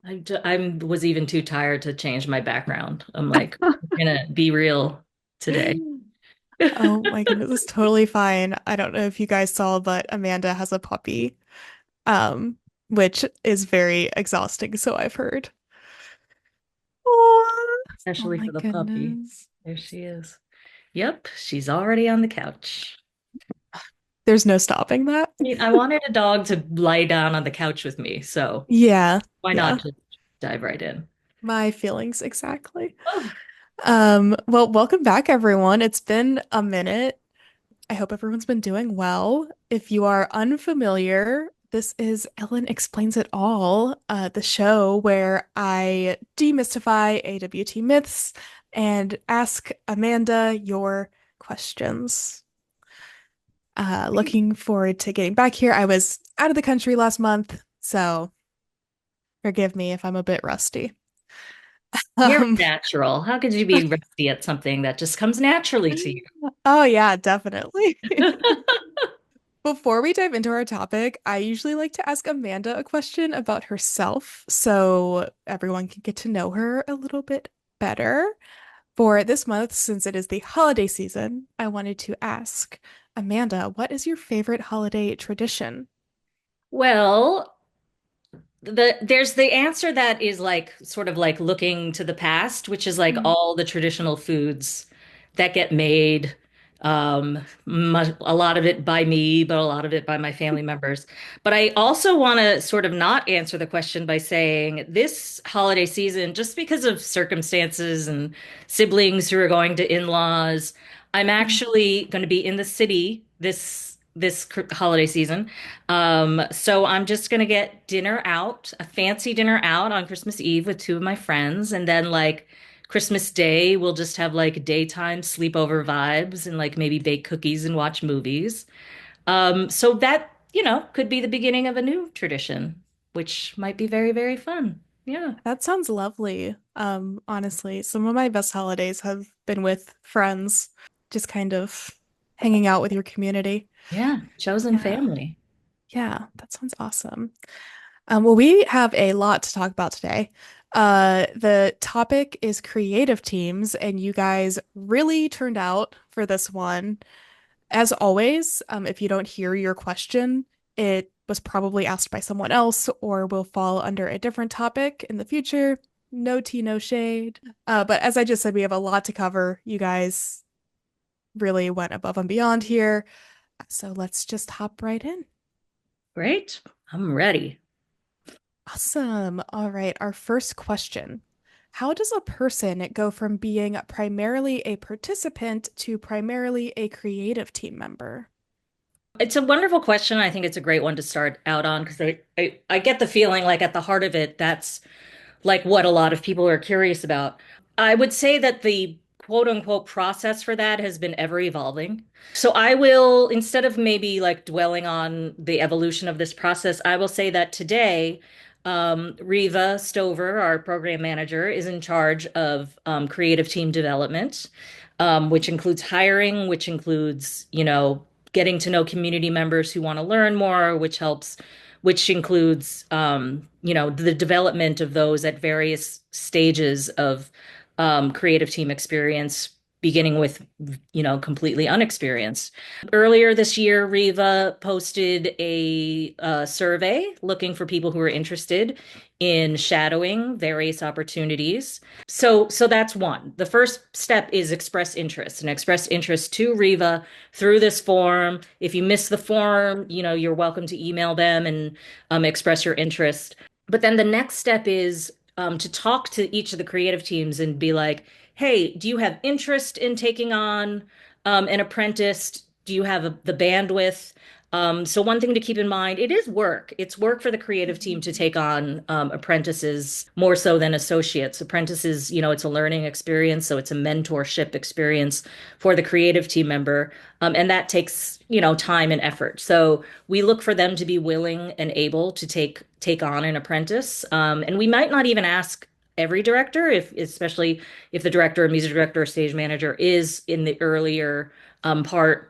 I was even too tired to change my background. I'm like, I'm gonna be real today. Oh my goodness, it's totally fine. I don't know if you guys saw, but Amanda has a puppy, um, which is very exhausting, so I've heard. Oh, oh Especially my for the puppy. goodness. There she is. Yep, she's already on the couch. There's no stopping that. I wanted a dog to lie down on the couch with me, so Yeah, why yeah. not just dive right in? My feelings exactly. Oh, Well, welcome back, everyone. It's been a minute. I hope everyone's been doing well. If you are unfamiliar, this is Ellen Explains It All, the show where I demystify AWT myths and ask Amanda your questions. Looking forward to getting back here. I was out of the country last month, so forgive me if I'm a bit rusty. you're Um, natural. How could you be rusty at something that just comes naturally to oh yeah, definitely. you? Before we dive into our topic, I usually like to ask Amanda a question about herself so everyone can get to know her a little bit better. For this month, since it is the holiday season, I wanted to ask Amanda, what is your favorite holiday tradition? Well, there's the answer that is like sort of like looking to the past, which is like Mm. all the traditional foods that get made. A lot of it by me, but a lot of it by my family members. But I also want to sort of not answer the question by saying this holiday season, just because of circumstances and siblings who are going to in-laws, I'm Mm. actually going to be in the city this holiday season. So I'm just gonna get dinner out, a fancy dinner out on Christmas Eve with two of my friends, and then like Christmas Day, we'll just have like daytime sleepover vibes and like maybe bake cookies and watch movies. So that, could be the beginning of a new tradition, which might be very, very fun. Yeah. That sounds lovely. Honestly, some of my best holidays have been with friends, just kind of hanging out with your community. Yeah. Chosen Yeah. family. Yeah, that sounds awesome. Well, we have a lot to talk about today. The topic is creative teams, and you guys really turned out for this one. As always, if you don't hear your question, it was probably asked by someone else or will fall under a different topic in the future. No tea, no shade. But as I just said, we have a lot to cover. You guys really went above and beyond here. So let's just hop right in. Great. I'm ready. Awesome. All right. Our first question. How does a person go from being primarily a participant to primarily a creative team member? It's a wonderful question. I think it's a great one to start out on because I get the feeling like at the heart of it, that's like what a lot of people are curious about. I would say that the quote unquote process for that has been ever evolving. So I will, instead of maybe like dwelling on the evolution of this process, I will say that today, Riva Stover, our program manager, is in charge of creative team development, which includes hiring, which includes, getting to know community members who want to learn more, which includes, the development of those at various stages of creative team experience, beginning with, completely unexperienced. Earlier this year, Riva posted a survey looking for people who are interested in shadowing various opportunities. So that's one. The first step is express interest and express interest to Riva through this form. If you miss the form, you're welcome to email them and express your interest. But then the next step is to talk to each of the creative teams and be like, hey, do you have interest in taking on an apprentice? Do you have the bandwidth? So one thing to keep in mind, it is work. It's work for the creative team to take on apprentices more so than associates. Apprentices, it's a learning experience, so it's a mentorship experience for the creative team member. And that takes, time and effort. So we look for them to be willing and able to take on an apprentice. And we might not even ask every director, if especially if the director, music director, or stage manager is in the earlier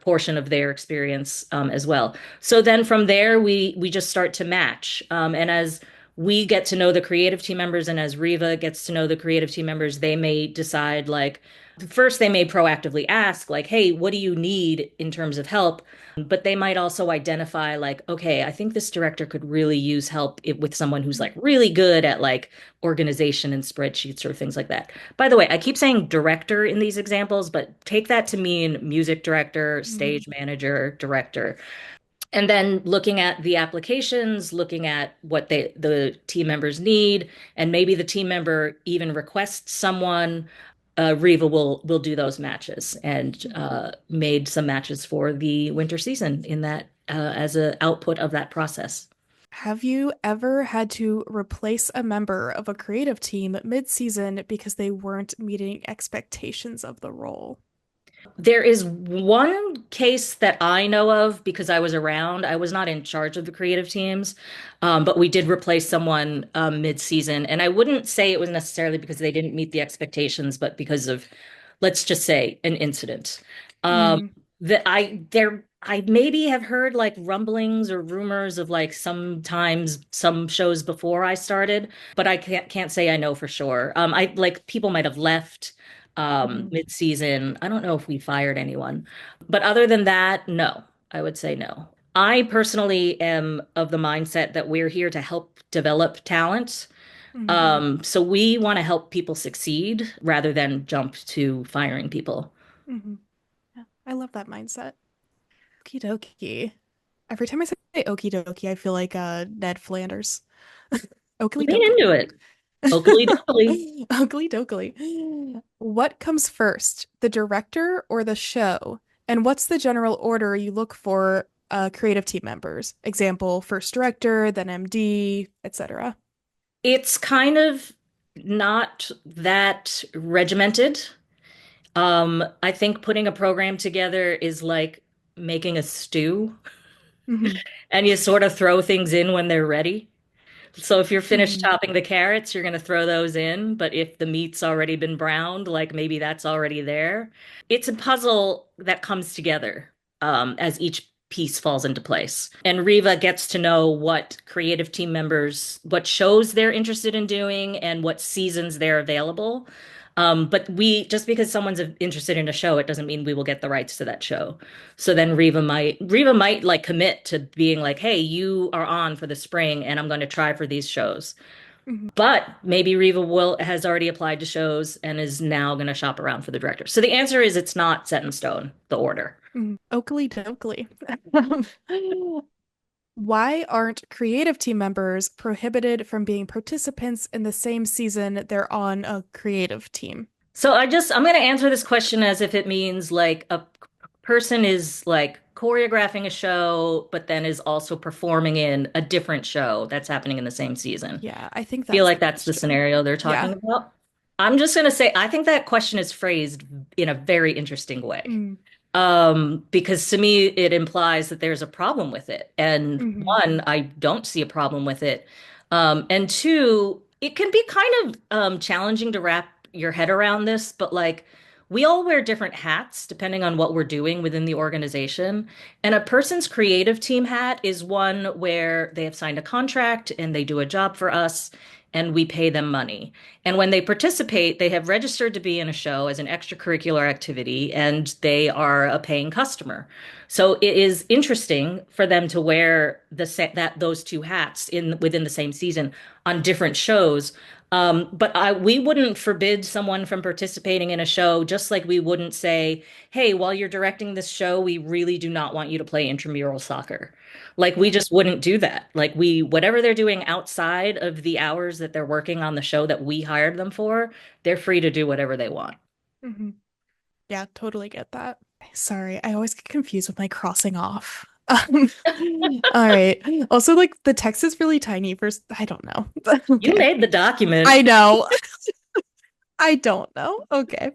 portion of their experience as well. So then from there, we just start to match. And as We get to know the creative team members, and as Riva gets to know the creative team members, they may decide like first they may proactively ask like, "Hey, what do you need in terms of help?" But they might also identify like, "Okay, I think this director could really use help with someone who's like really good at like organization and spreadsheets or things like that." By the way, I keep saying director in these examples, but take that to mean music director, Mhm. stage manager, director. And then looking at the applications, looking at what the team members need, and maybe the team member even requests someone, Riva will do those matches and made some matches for the winter season in that as an output of that process. Have you ever had to replace a member of a creative team mid-season because they weren't meeting expectations of the role? There is one case that I know of because I was around. I was not in charge of the creative teams, but we did replace someone mid-season. And I wouldn't say it was necessarily because they didn't meet the expectations, but because of, let's just say, an incident. Um, Mm, I maybe have heard like rumblings or rumors of like sometimes some shows before I started, but I can't say I know for sure. I like people might have left mhm, mid-season. I don't know if we fired anyone. But other than that, no, I would say no. I personally am of the mindset that we're here to help develop talent. mhm, So we want to help people succeed rather than jump to firing people. mhm. Yeah, I love that mindset. Okie dokie. Every time I say okie dokie, I feel like Ned Flanders. Oakley Lean into dokley. it. Oakley dokley. Oakley dokley. What comes first, the director or the show? And what's the general order you look for creative team members? Example, first director, then MD, etc. It's kind of not that regimented. I think putting a program together is like making a stew. Hmm. And you sort of throw things in when they're ready. So if you're finished Hmm. chopping the carrots, you're going to throw those in. But if the meat's already been browned, like maybe that's already there. It's a puzzle that comes together as each piece falls into place. And Riva gets to know what creative team members, what shows they're interested in doing and what seasons they're available. But we, just because someone's interested in a show, it doesn't mean we will get the rights to that show. So then Riva might like commit to being like, hey, you are on for the spring and I'm going to try for these shows. Hmm. But maybe Riva will has already applied to shows and is now going to shop around for the director. So the answer is it's not set in stone, the order. Hmm. Oakley dokley. Why aren't creative team members prohibited from being participants in the same season they're on a creative team? So I'm going to answer this question as if it means like a person is like choreographing a show, but then is also performing in a different show that's happening in the same season. Yeah, I think Feel that's like the that's the question. scenario they're Yeah. talking about. I'm just going to say, I think that question is phrased in a very interesting way. Mm, Because to me, it implies that there's a problem with it. And hmm. one, I don't see a problem with it. And two, it can be kind of challenging to wrap your head around this, but like we all wear different hats depending on what we're doing within the organization. And a person's creative team hat is one where they have signed a contract and they do a job for us and we pay them money. And when they participate, they have registered to be in a show as an extracurricular activity and they are a paying customer. So it is interesting for them to wear that those two hats in within the same season on different shows. But we wouldn't forbid someone from participating in a show, just like we wouldn't say, "Hey, while you're directing this show, we really do not want you to play intramural soccer." Like we Yeah. just wouldn't do that. Like whatever they're doing outside of the hours that they're working on the show that we hired them for, they're free to do whatever they want. Hmm. Yeah, totally get that. Sorry, I always get confused with my crossing off. Um, all right. Also, like the text is really tiny for, I don't know. You Okay. made the document. I know. I don't know. Okay.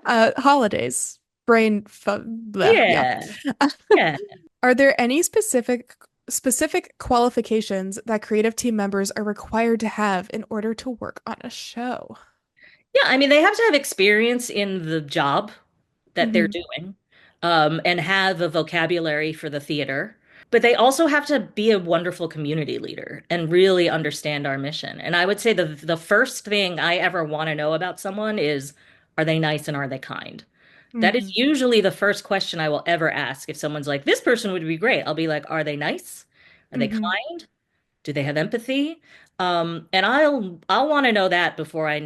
Holidays. Bleh, yeah. Yeah. Yeah. Are there any specific qualifications that creative team members are required to have in order to work on a show? Yeah, I mean, they have to have experience in the job that they're Hmm. doing, and have a vocabulary for the theater. But they also have to be a wonderful community leader and really understand our mission. And I would say the first thing I ever want to know about someone is, are they nice and are they kind? That is Hmm. usually the first question I will ever ask. If someone's like, this person would be great, I'll be like, are they nice? Are they Hmm. kind? Do they have empathy? And I'll want to know that before I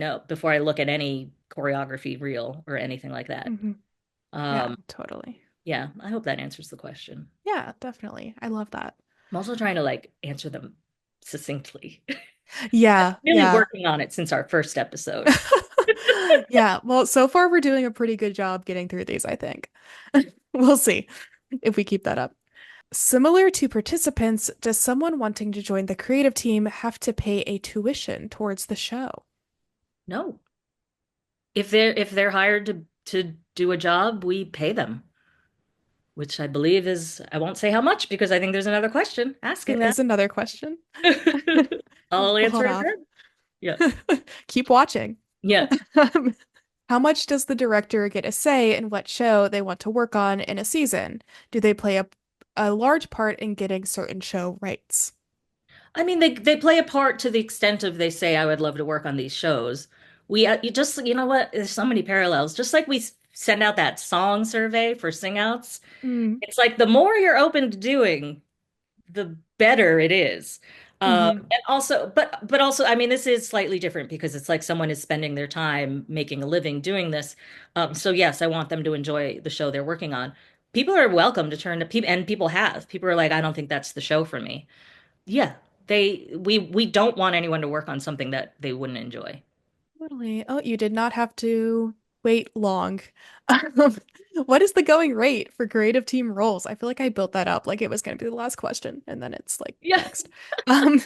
look at any choreography reel or anything like that. Hmm. Yeah, Um, totally. yeah, I hope that answers the question. Yeah, definitely. I love that. I'm also trying to like answer them succinctly. Yeah, Really yeah. working on it since our first episode. Yeah, well, so far we're doing a pretty good job getting through these, I think. We'll see if we keep that up. Similar to participants, does someone wanting to join the creative team have to pay a tuition towards the show? No. If they're hired to do a job, we pay them, which I believe is I won't say how much because I think there's another question There asking that. is another question. I'll We'll answer hold it off. then. Yeah. Keep watching. Yeah. Um, How much does the director get a say in what show they want to work on in a season? Do they play a large part in getting certain show rights? I mean, they play a part to the extent of they say, I would love to work on these shows. You just, you know what? There's so many parallels. Just like we send out that song survey for sing outs, Mm, it's like the more you're open to doing, the better it is. hmm. And also, but also, I mean, this is slightly different because it's like someone is spending their time making a living doing this. So yes, I want them to enjoy the show they're working on. People are welcome to turn to people, and people have. People are like, I don't think that's the show for me. Yeah, we don't want anyone to work on something that they wouldn't enjoy. Totally. Oh, you did not have to wait long. Um, what is the going rate for creative team roles? I feel like I built that up like it was going to be the last question, and then it's like Yeah. next. Um,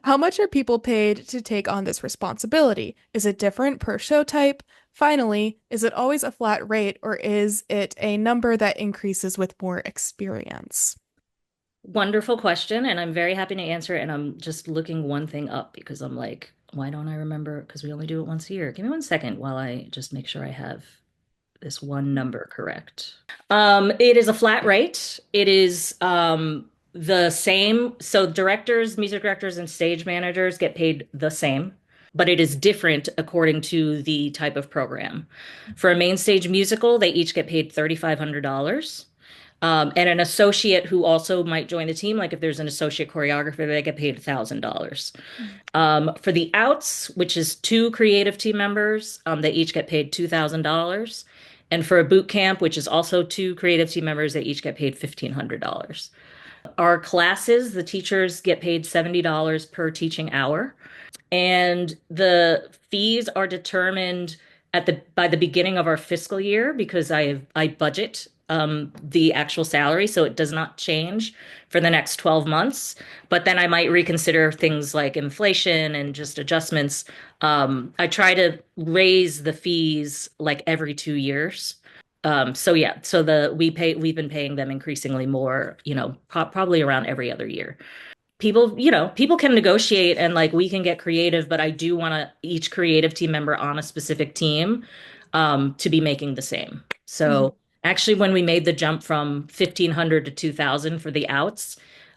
how much are people paid to take on this responsibility? Is it different per show type? Finally, is it always a flat rate, or is it a number that increases with more experience? Wonderful question, and I'm very happy to answer it. And I'm just looking one thing up because I'm like, why don't I remember? Because we only do it once a year. Give me one second while I just make sure I have this one number correct. It is a flat rate. It is the same. So directors, music directors, and stage managers get paid the same, but it is different according to the type of program. For a main stage musical, they each get paid $3,500. And an associate who also might join the team, like if there's an associate choreographer, they get paid $1,000. For the outs, which is two creative team members, they each get paid $2,000. And for a boot camp, which is also two creative team members, they each get paid $1,500. Our classes, the teachers get paid $70 per teaching hour. And the fees are determined at the by the beginning of our fiscal year because I budget the actual salary, so it does not change for the next 12 months. But then I might reconsider things like inflation and just adjustments. I try to raise the fees like every 2 years. So yeah, so we've been paying them increasingly more, probably around every other year. People can negotiate and like we can get creative, but I do want each creative team member on a specific team to be making the same. Mhm. So actually, when we made the jump from 1,500 to 2,000 for the outs,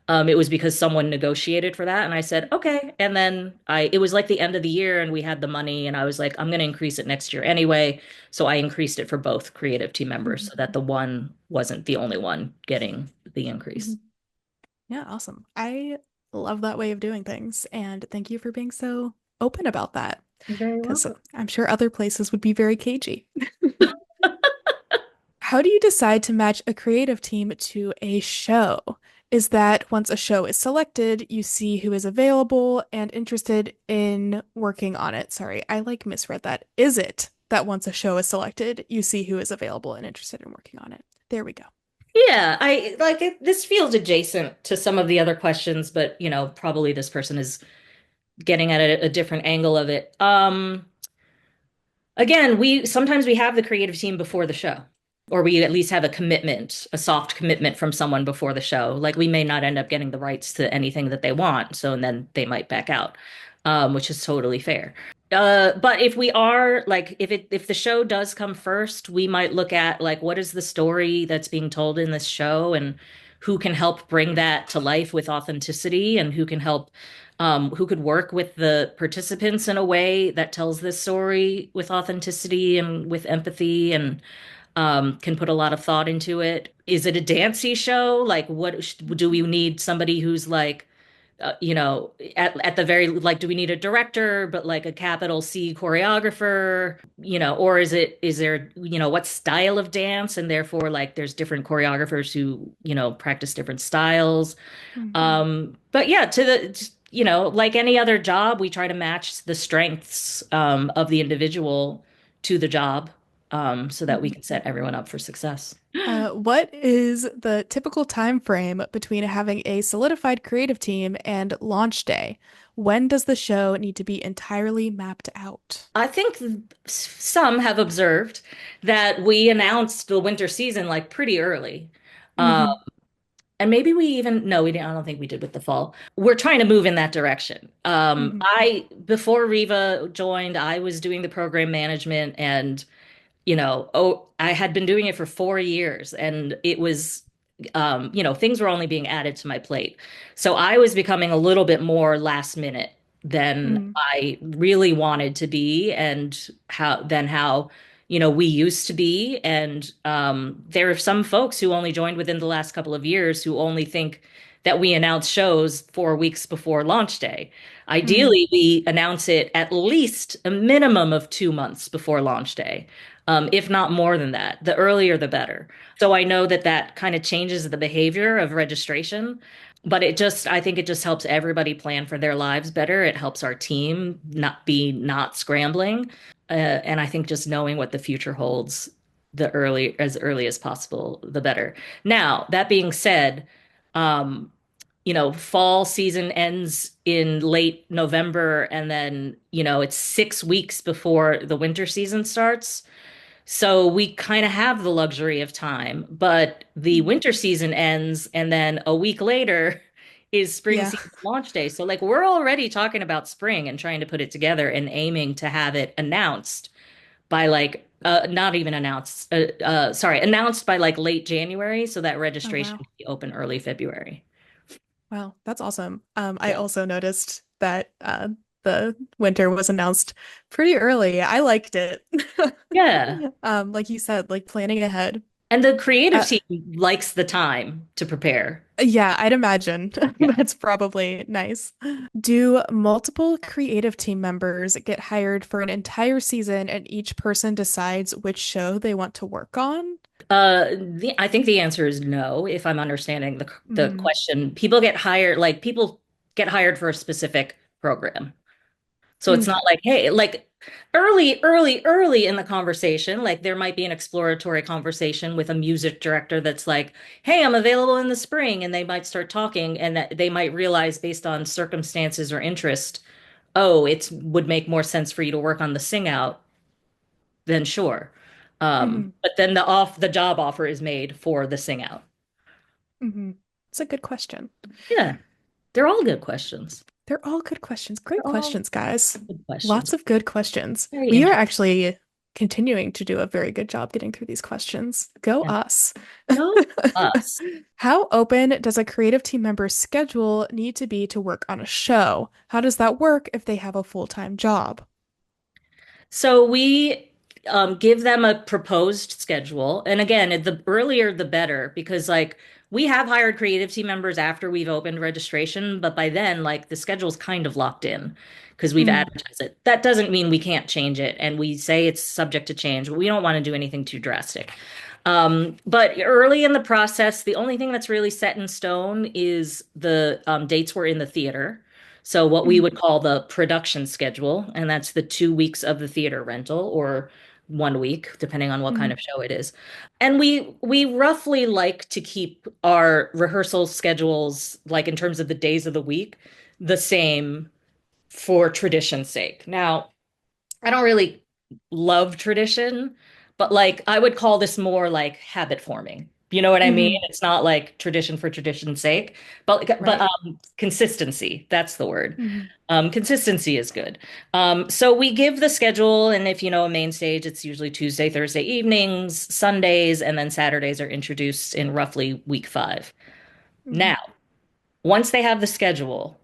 it was because someone negotiated for that, and I said okay. And then it was like the end of the year, and we had the money, and I was like, I'm going to increase it next year anyway. So I increased it for both creative team members Mhm. so that the one wasn't the only one getting the increase. Mhm. Yeah, awesome. I love that way of doing things, and thank you for being so open about that, You're very because welcome. I'm sure other places would be very cagey. How do you decide to match a creative team to a show? Is that once a show is selected, you see who is available and interested in working on it? Sorry, I like misread that. Is it that once a show is selected, you see who is available and interested in working on it? There we go. Yeah, I like it. This feels adjacent to some of the other questions, but probably this person is getting at a different angle of it. Again, we sometimes we have the creative team before the show, or we at least have a commitment, a soft commitment from someone before the show. Like we may not end up getting the rights to anything that they want, so and then they might back out, which is totally fair. But if we are like if the show does come first, we might look at like what is the story that's being told in this show and who can help bring that to life with authenticity and who can help who could work with the participants in a way that tells this story with authenticity and with empathy and can put a lot of thought into it. Is it a dancey show? Like, what do we need somebody who's like, at the very like, do we need a director, but like a capital C choreographer, or is there, what style of dance, and therefore like there's different choreographers who, practice different styles. Hmm. But yeah, like any other job, we try to match the strengths of the individual to the job so that we Hmm. can set everyone up for success. What is the typical time frame between having a solidified creative team and launch day? When does the show need to be entirely mapped out? I think some have observed that we announced the winter season like pretty early. Uh, Hmm. and maybe we even, no, we didn't, I don't think we did with the fall. We're trying to move in that direction. Hmm. Before Riva joined, I was doing the program management and I had been doing it for 4 years and it was, things were only being added to my plate. So I was becoming a little bit more last minute than Hmm. I really wanted to be and how, we used to be. And there are some folks who only joined within the last couple of years who only think that we announce shows 4 weeks before launch day. Hmm. Ideally, we announce it at least a minimum of 2 months before launch day, if not more than that. The earlier, the better. So I know that that kind of changes the behavior of registration, but I think it just helps everybody plan for their lives better. It helps our team not scrambling. And I think just knowing what the future holds as early as possible, the better. Now, that being said, um, fall season ends in late November, and then, it's 6 weeks before the winter season starts. So we kind of have the luxury of time, but the Hmm. winter season ends, and then a week later is spring Yeah. season launch day. So, like, we're already talking about spring and trying to put it together and aiming to have it announced by like, not even announced, sorry, announced by like late January so that Oh, registration wow. can be open early February. Wow, that's awesome. I Yeah. also noticed that the winter was announced pretty early. I liked it. Yeah. Like you said, like planning ahead. And the creative Uh, team likes the time to prepare. yeah, I'd imagine Yeah. that's probably nice. Do multiple creative team members get hired for an entire season and each person decides which show they want to work on? I think the answer is no, if I'm understanding the Hmm. question. People get hired for a specific program. So it's not Okay. like, hey, like early in the conversation, like there might be an exploratory conversation with a music director that's like, hey, I'm available in the spring, and they might start talking, and that they might realize based on circumstances or interest, oh, it would make more sense for you to work on the sing out, then sure. Hmm. But then the job offer is made for the sing out. Hmm. It's a good question. Yeah, they're all good questions. They're all good questions. They're Great all questions, guys. good questions. Lots of good questions. Very We are interesting. actually continuing to do a very good job getting through these questions. Go Yeah. us. Go us. How open does a creative team member's schedule need to be to work on a show? How does that work if they have a full-time job? So we give them a proposed schedule. And again, the earlier the better, because like we have hired creative team members after we've opened registration, but by then, like the schedule's kind of locked in because we've Mm, advertised it. That doesn't mean we can't change it. And we say it's subject to change, but we don't want to do anything too drastic. But early in the process, the only thing that's really set in stone is the dates we're in the theater. So what we mm, would call the production schedule, and that's the 2 weeks of the theater rental or 1 week, depending on what kind mm, of show it is. And we roughly like to keep our rehearsal schedules, like in terms of the days of the week, the same for tradition's sake. Now, I don't really love tradition, but like I would call this more like habit forming. You know what I mean? mm. It's not like tradition for tradition's sake, but Right. consistency, that's the word. Mm, Consistency is good. So we give the schedule, and if you know a main stage, it's usually Tuesday, Thursday evenings, Sundays, and then Saturdays are introduced in roughly week 5. Hmm. Now, once they have the schedule,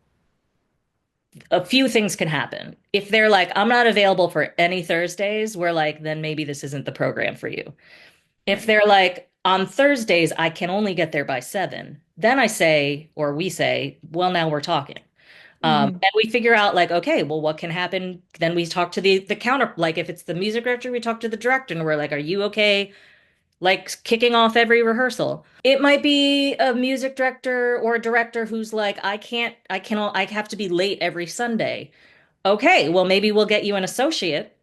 a few things can happen. If they're like, I'm not available for any Thursdays, we're like, then maybe this isn't the program for you. If Right. they're like, on Thursdays, I can only get there by 7, then I say, or we say, well, now we're talking. Hmm. And we figure out like, okay, well, what can happen? Then we talk to the counter, like if it's the music director, we talk to the director and we're like, are you okay? Like kicking off every rehearsal. It might be a music director or a director who's like, I have to be late every Sunday. Okay, well, maybe we'll get you an associate,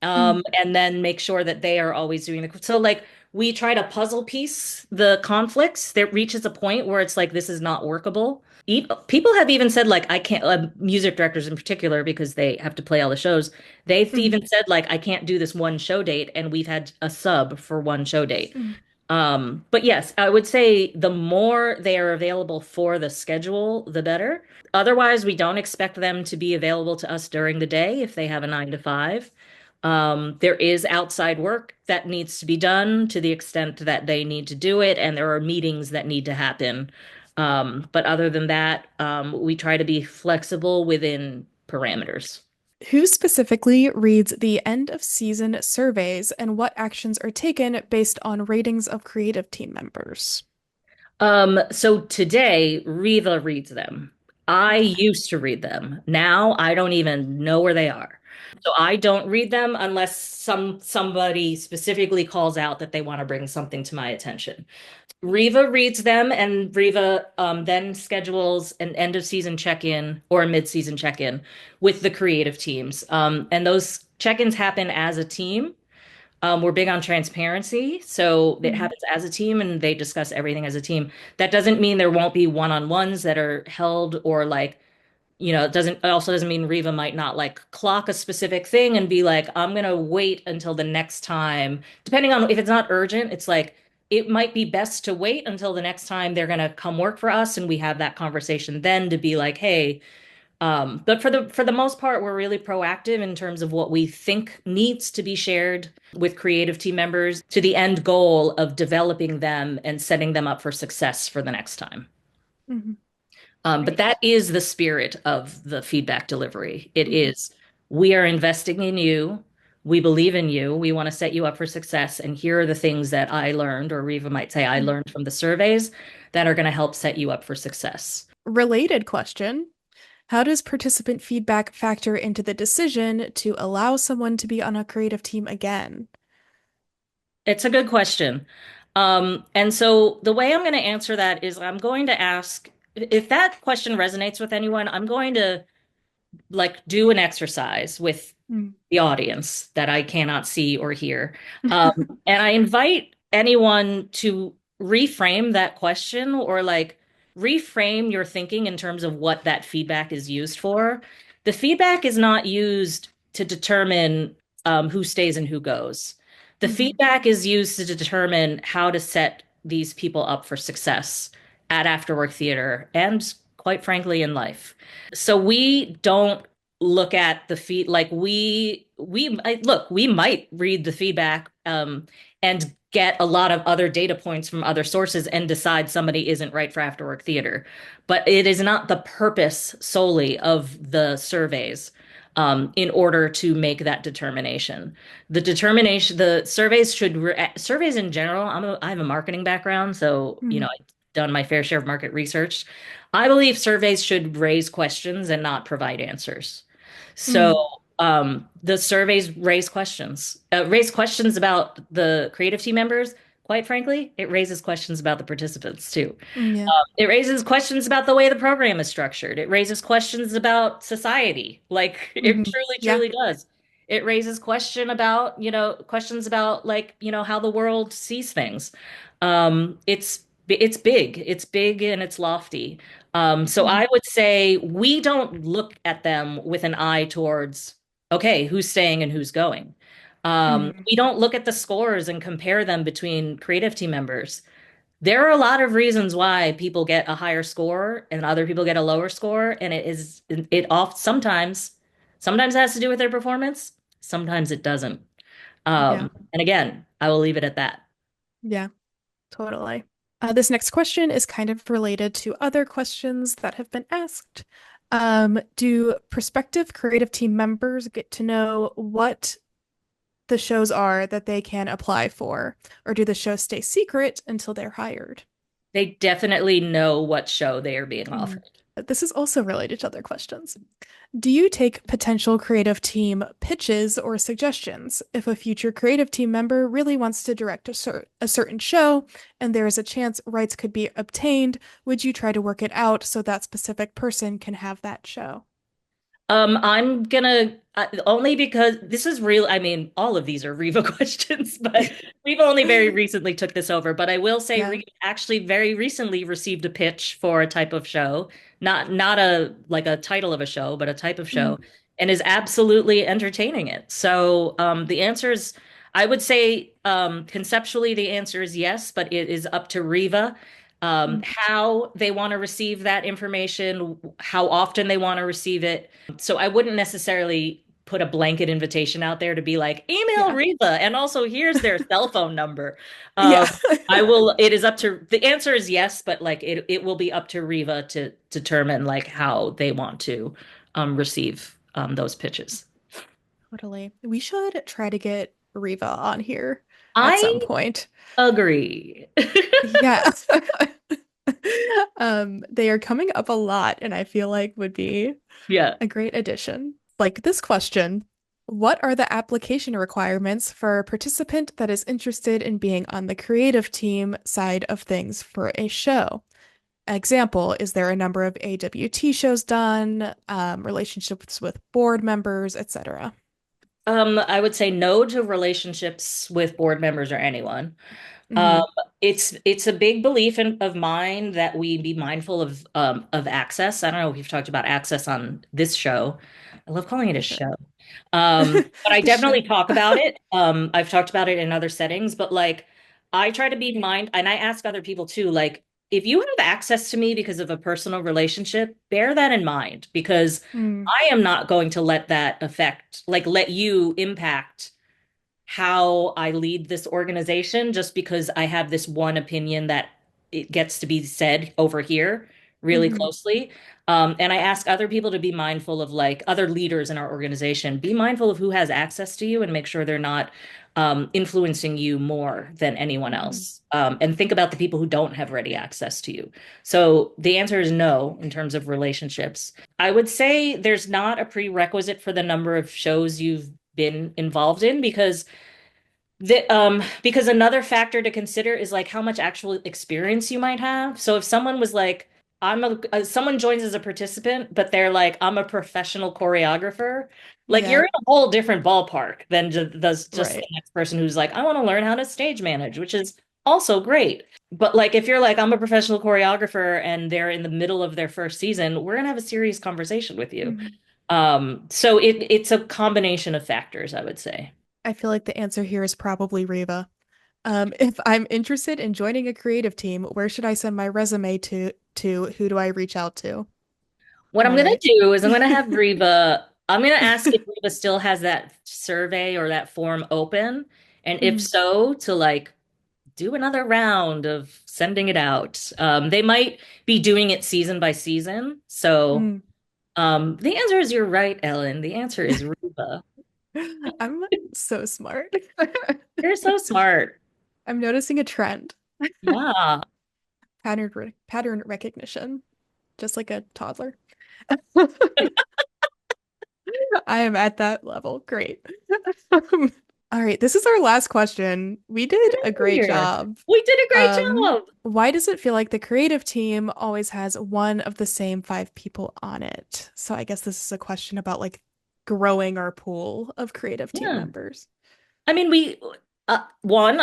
Hmm. and then make sure that they are always doing so like we try to puzzle piece the conflicts. There reaches a point where it's like this is not workable. People have even said like I can't, music directors in particular, because they have to play all the shows. They've Hmm. even said like I can't do this one show date, and we've had a sub for one show date. But yes, I would say the more they are available for the schedule, the better. Otherwise, we don't expect them to be available to us during the day if they have a 9 to 5. There is outside work that needs to be done to the extent that they need to do it, and there are meetings that need to happen. But other than that, we try to be flexible within parameters. Who specifically reads the end of season surveys and what actions are taken based on ratings of creative team members? So today, Riva reads them. I Okay. used to read them. Now I don't even know where they are. So I don't read them unless somebody specifically calls out that they want to bring something to my attention. Riva reads them, and Riva then schedules an end of season check-in or a mid-season check-in with the creative teams. And those check-ins happen as a team. We're big on transparency, so it Mhm. happens as a team and they discuss everything as a team. That doesn't mean there won't be one-on-ones that are held, or like, it also doesn't mean Riva might not like clock a specific thing and be like, I'm gonna wait until the next time. Depending on if it's not urgent, it's like it might be best to wait until the next time they're gonna come work for us and we have that conversation then to be like, hey, but for the most part, we're really proactive in terms of what we think needs to be shared with creative team members to the end goal of developing them and setting them up for success for the next time. Mhm. But Great. that is the spirit of the feedback delivery. It Mhm. is, we are investing in you. We believe in you. We want to set you up for success. And here are the things that I learned, or Riva might say, I Mhm. learned from the surveys that are going to help set you up for success. Related question. How does participant feedback factor into the decision to allow someone to be on a creative team again? It's a good question. And so the way I'm going to answer that is I'm going to ask if that question resonates with anyone, I'm going to like do an exercise with Mm. the audience that I cannot see or hear. Um, and I invite anyone to reframe that question, or like reframe your thinking in terms of what that feedback is used for. The feedback is not used to determine who stays and who goes. The Mhm. feedback is used to determine how to set these people up for success at Afterwork Theater and, quite frankly, in life. So we don't look at the feed like look, we might read the feedback and get a lot of other data points from other sources and decide somebody isn't right for Afterwork Theater, but it is not the purpose solely of the surveys in order to make that determination. The surveys in general. I have a marketing background, so Mhm. I've done my fair share of market research. I believe surveys should raise questions and not provide answers. So Mhm. the surveys raise questions about the creative team members. Quite frankly, it raises questions about the participants too. Mm, yeah. It raises questions about the way the program is structured. It raises questions about society. Like it Mhm. truly, Yeah. truly does. It raises questions about like, how the world sees things. It's big. It's big and it's lofty. So Mhm. I would say we don't look at them with an eye towards, okay, who's staying and who's going. Mhm. We don't look at the scores and compare them between creative team members. There are a lot of reasons why people get a higher score and other people get a lower score, and it oft sometimes it has to do with their performance, sometimes it doesn't. Yeah. And again, I will leave it at that. Yeah. Totally. This next question is kind of related to other questions that have been asked. Do prospective creative team members get to know what the shows are that they can apply for, or do the shows stay secret until they're hired? They definitely know what show they are being Mm. offered. This is also related to other questions. Do you take potential creative team pitches or suggestions? If a future creative team member really wants to direct a certain show and there is a chance rights could be obtained, would you try to work it out so that specific person can have that show? I'm gonna only because this is real. I mean, all of these are Riva questions, but we've only very recently took this over. But I will say, Yeah. Riva actually very recently received a pitch for a type of show, not a like a title of a show, but a type of show, Mm, and is absolutely entertaining it. So the answer is, I would say, conceptually, the answer is yes, but it is up to Riva. mm. How they want to receive that information, how often they want to receive it, so I wouldn't necessarily put a blanket invitation out there to be like, email Yeah. Reba, and also here's their cell phone number. Yeah. I will, it is up to, the answer is yes, but like it will be up to Riva to determine like how they want to receive those pitches. Totally. We should try to get Riva on here at some I point. agree. Yeah. They are coming up a lot, and I feel like would be Yeah. a great addition. Like this question, what are the application requirements for a participant that is interested in being on the creative team side of things for a show? Example, is there a number of AWT shows done, relationships with board members, etc.? I would say no to relationships with board members or anyone. Um, Hmm. it's a big belief of mine that we be mindful of access. I don't know if we've talked about access on this show. I love calling it a For sure. show. But I The show. definitely talk about it. I've talked about it in other settings, but like I try to be mind and I ask other people too, like if you have access to me because of a personal relationship, bear that in mind because Mm, I am not going to let that affect, like let you impact how I lead this organization just because I have this one opinion that it gets to be said over here really hmm closely. And I ask other people to be mindful of like other leaders in our organization, be mindful of who has access to you and make sure they're not influencing you more than anyone hmm else. And think about the people who don't have ready access to you. So the answer is no in terms of relationships. I would say there's not a prerequisite for the number of shows you've been involved in because another factor to consider is like how much actual experience you might have. So if someone was like, someone joins as a participant, but they're like, I'm a professional choreographer, like you're Yeah, in a whole different ballpark than just the right. next person who's like, I want to learn how to stage manage, which is also great. But like if you're like, I'm a professional choreographer and they're in the middle of their first season, we're gonna have a serious conversation with you. Mhm. So it's a combination of factors, I would say. I feel like the answer here is probably Riva. If I'm interested in joining a creative team, where should I send my resume to who do I reach out to? What Am I'm I gonna right? do is I'm gonna have Reba, I'm gonna ask if Reba still has that survey or that form open. And if Mm, so, to like do another round of sending it out. They might be doing it season by season. So mm. the answer is you're right, Ellen. The answer is Reba. I'm so smart. You're so smart. I'm noticing a trend. Yeah. Pattern recognition, just like a toddler. I am at that level. Great. All right, this is our last question. We did a great Here. job. We did a great job. Why does it feel like the creative team always has one of the same five people on it? So I guess this is a question about like growing our pool of creative team Yeah. members. I mean, one,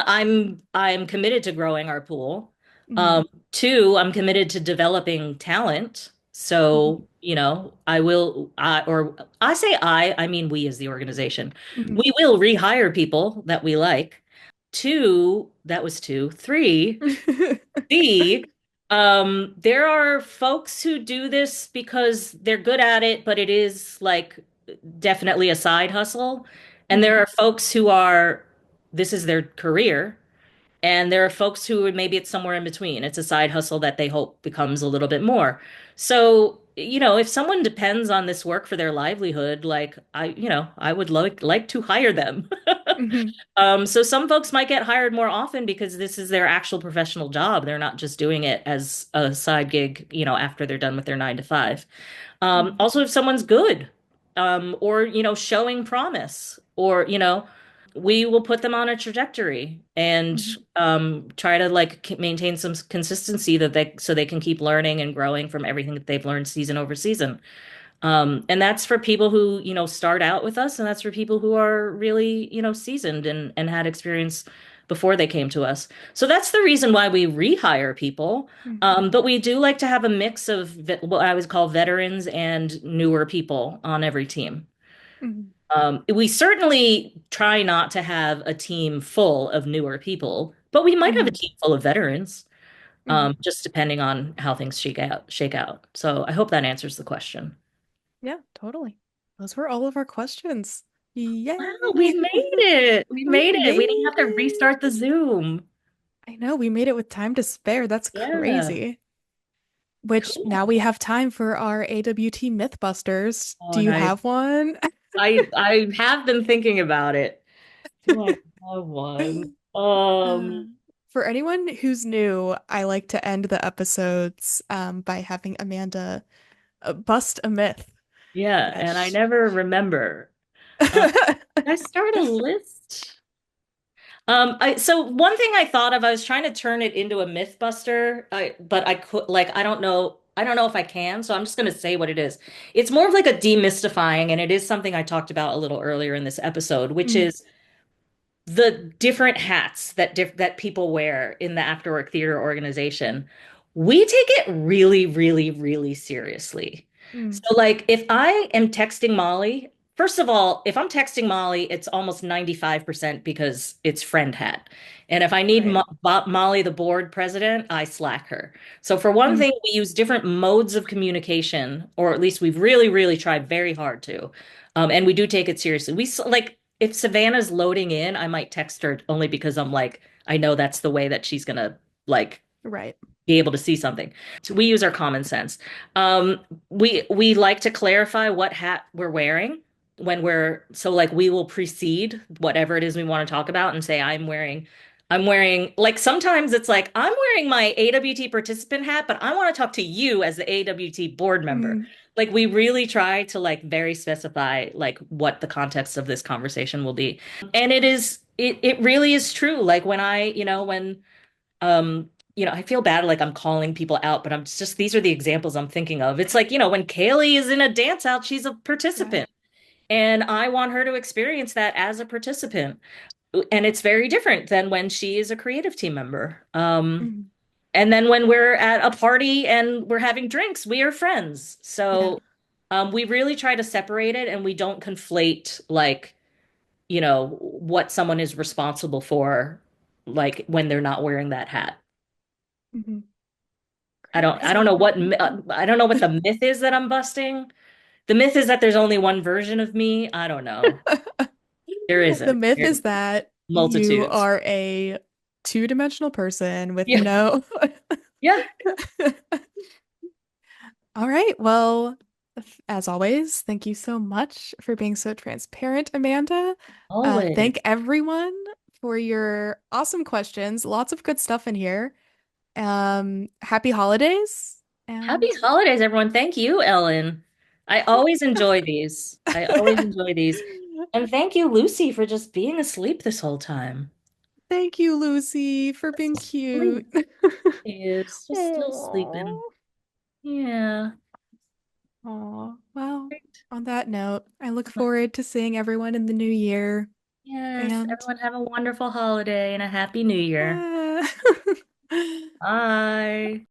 I'm committed to growing our pool. Mm, Two, I'm committed to developing talent. mhm, So, I will, or I say I mean we as the organization. mhm. We will rehire people that we like. Two, that was two. Three, B, there are folks who do this because they're good at it, but it is like definitely a side hustle. And there Mm, are folks who are, this is their career And there are folks who maybe it's somewhere in between. It's a side hustle that they hope becomes a little bit more. So, if someone depends on this work for their livelihood, like I would like to hire them. Hmm. So some folks might get hired more often because this is their actual professional job. They're not just doing it as a side gig, after they're done with their 9 to 5. Hmm. Also, if someone's good, or, showing promise, or, we will put them on a trajectory and Hmm. try to like maintain some consistency so they can keep learning and growing from everything that they've learned season over season. And that's for people who, start out with us, and that's for people who are really, seasoned and had experience before they came to us. So that's the reason why we rehire people. Hmm. But we do like to have a mix of what I would call veterans and newer people on every team. Hmm. We certainly try not to have a team full of newer people, but we might have a Hmm. team full of veterans, Hmm. just depending on how things shake out. So I hope that answers the question. Yeah, totally. Those were all of our questions. Wow, we Yay! made it. We We made it. We didn't made have to restart the it. Zoom. I know we made it with time to spare. That's Yeah. crazy. Which now Cool. we have time for our AWT Mythbusters. Oh, Do you nice. have one? I have been thinking about it. Do I have one? Uh, for anyone who's new, I like to end the episodes by having Amanda bust a myth Yeah, that and I sh never remember. Did I start a list? So one thing I thought of, I was trying to turn it into a myth buster, but I could like I don't know if I can, so I'm just gonna say what it is. It's more of like a demystifying, and it is something I talked about a little earlier in this episode, which Mm, is the different hats that people wear in the AfterWork Theater organization. We take it really, really, really seriously. So, mm, like, if I am texting Molly, first of all, if I'm texting Molly, it's almost 95% because it's friend hat. And if I need right. Molly, the board president, I Slack her. So, for one Mm, thing, we use different modes of communication, or at least we've really, really tried very hard to. And we do take it seriously. Like, if Savannah's loading in, I might text her only because I'm like, I know that's the way that she's gonna like right. be able to see something. So we use our common sense. We like to clarify what hat we're wearing when like we will precede whatever it is we want to talk about and say I'm wearing like sometimes it's like I'm wearing my AWT participant hat, but I want to talk to you as the AWT board member. Mm, Like we really try to like very specify like what the context of this conversation will be. And it really is true. Like when I feel bad like I'm calling people out, but I'm just these are the examples I'm thinking of. It's like, when Kaylee is in a dance out, she's a yeah. participant. And I want her to experience that as a participant. And it's very different than when she is a creative team member. Mm, And then when we're at a party and we're having drinks, we are friends. yeah. So we really try to separate it and we don't conflate like, what someone is responsible for, like when they're not wearing that hat. Hmm. I Great. don't I Yeah. don't know I don't know what the myth is that I'm busting. The myth is that there's only one version of me. I don't know. There The isn't. myth There's is that you multitudes. are a two-dimensional person with Yeah. no. Yeah. All right. Well, as always, thank you so much for being so transparent, Amanda. Always. Thank everyone for your awesome questions. Lots of good stuff in here. Happy holidays. Happy And holidays, everyone. Thank you, Ellen. I always enjoy these. I always enjoy these. And thank you, Lucy, for just being asleep this whole time. thank you, Lucy, for being cute. Sleep. Is just still sleeping. Aw. Yeah. Aw. Well, on that note, I look forward to seeing everyone in the new year. Yes. And Everyone have a wonderful holiday and a happy new year. uh, Bye.